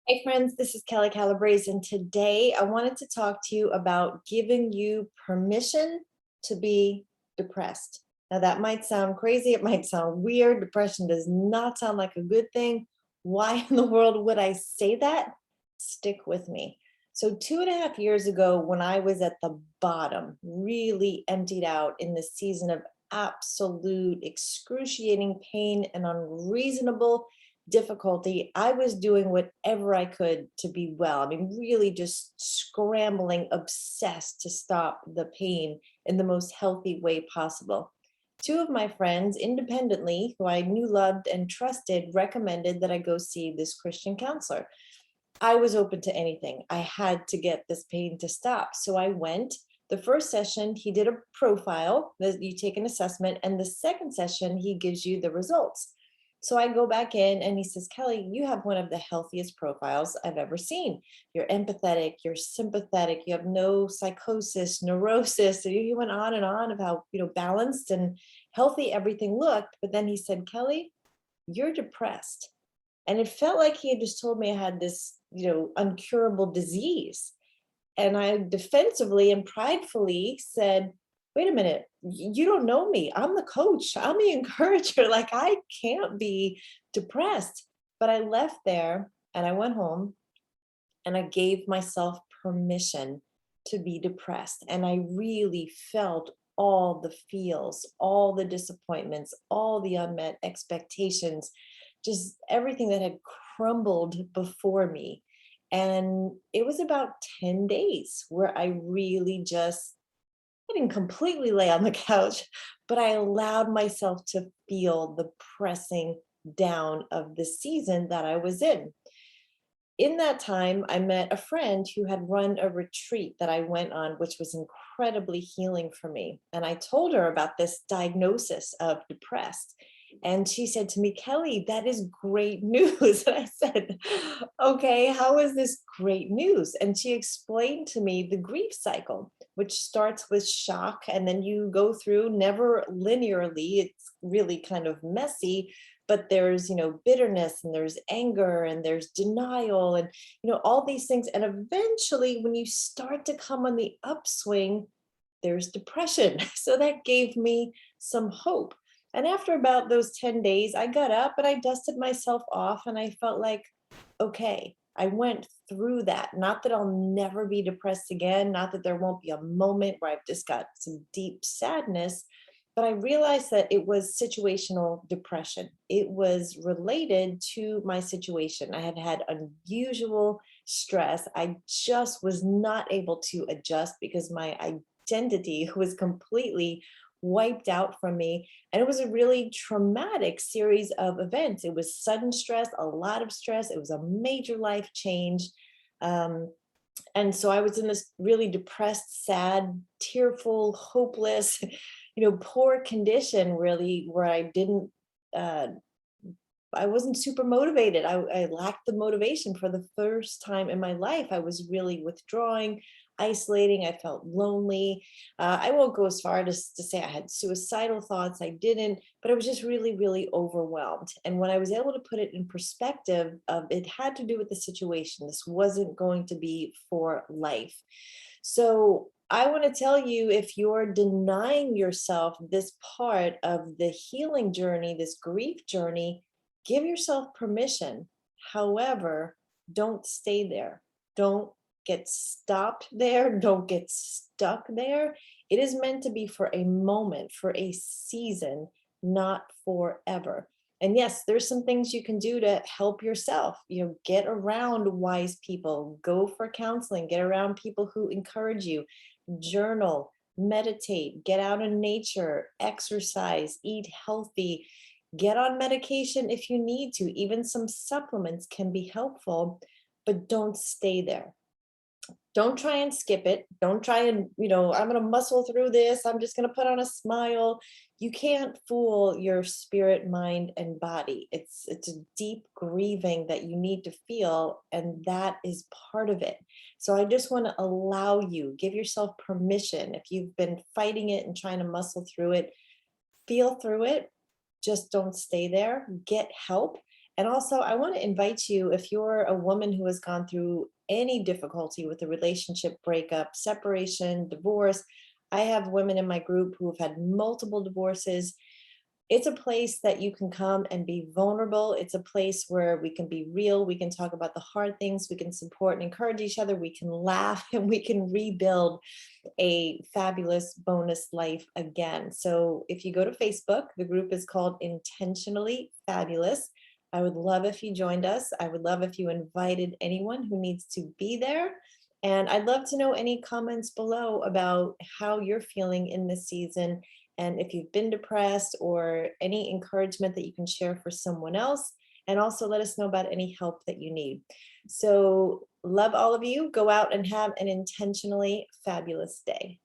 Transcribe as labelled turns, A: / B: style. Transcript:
A: Hey friends, this is Kelly Calabrese, and today I wanted to talk to you about giving you permission to be depressed. Now, that might sound crazy, it might sound weird. Depression does not sound like a good thing. Why in the world would I say that? Stick with me. So, 2.5 years ago, when I was at the bottom, really emptied out in the season of absolute excruciating pain and unreasonable difficulty, I was doing whatever I could to be well. I mean, really just scrambling, obsessed to stop the pain in the most healthy way possible. Two of my friends, independently, who I knew, loved, and trusted, recommended that I go see this Christian counselor. I was open to anything. I had to get this pain to stop. So I went. The first session, he did a profile that you take an assessment, and the second session, he gives you the results. So I go back in and he says, Kelly, you have one of the healthiest profiles I've ever seen. You're empathetic, you're sympathetic, you have no psychosis, neurosis. So he went on and on of how, balanced and healthy everything looked. But then he said, Kelly, you're depressed. And it felt like he had just told me I had this, uncurable disease. And I defensively and pridefully said, wait a minute, you don't know me. I'm the coach, I'm the encourager. Like, I can't be depressed. But I left there and I went home and I gave myself permission to be depressed. And I really felt all the feels, all the disappointments, all the unmet expectations, just everything that had crumbled before me. And it was about 10 days where I really just, I didn't completely lay on the couch, but I allowed myself to feel the pressing down of the season that I was in. In that time, I met a friend who had run a retreat that I went on, which was incredibly healing for me. And I told her about this diagnosis of depressed. And she said to me, Kelly, that is great news. And I said, okay, how is this great news? And she explained to me the grief cycle, which starts with shock and then you go through never linearly. It's really kind of messy, but there's bitterness and there's anger and there's denial and all these things, and eventually when you start to come on the upswing, there's depression. So that gave me some hope. And after about those 10 days, I got up and I dusted myself off and I felt like, okay, I went through that. Not that I'll never be depressed again, not that there won't be a moment where I've just got some deep sadness, but I realized that it was situational depression. It was related to my situation. I had had unusual stress. I just was not able to adjust because my identity was completely wiped out from me. And it was a really traumatic series of events. It was sudden stress, a lot of stress. It was a major life change. Um, and so I was in this really depressed, sad, tearful, hopeless, poor condition, really, where uh, I wasn't super motivated. I lacked the motivation for the first time in my life. I was really withdrawing, isolating. I felt lonely. I won't go as far to say I had suicidal thoughts. I didn't, but I was just really, really overwhelmed. And when I was able to put it in perspective, of it had to do with the situation. This wasn't going to be for life. So I want to tell you, if you're denying yourself this part of the healing journey, this grief journey, give yourself permission. However, don't stay there. Don't get stopped there. Don't get stuck there. It is meant to be for a moment, for a season, not forever. And yes, there's some things you can do to help yourself. Get around wise people, go for counseling, get around people who encourage you, journal, meditate, get out in nature, exercise, eat healthy, get on medication if you need to. Even some supplements can be helpful, but don't stay there. Don't try and skip it. Don't try and, I'm going to muscle through this. I'm just going to put on a smile. You can't fool your spirit, mind, and body. It's a deep grieving that you need to feel, and that is part of it. So I just want to allow you, give yourself permission. If you've been fighting it and trying to muscle through it, feel through it. Just don't stay there. Get help. And also, I want to invite you, if you're a woman who has gone through any difficulty with a relationship breakup, separation, divorce, I have women in my group who have had multiple divorces. It's a place that you can come and be vulnerable. It's a place where we can be real. We can talk about the hard things. We can support and encourage each other. We can laugh and we can rebuild a fabulous bonus life again. So if you go to Facebook, the group is called Intentionally Fabulous. I would love if you joined us. I would love if you invited anyone who needs to be there. And I'd love to know any comments below about how you're feeling in this season, and if you've been depressed, or any encouragement that you can share for someone else. And also let us know about any help that you need. So, love all of you. Go out and have an intentionally fabulous day.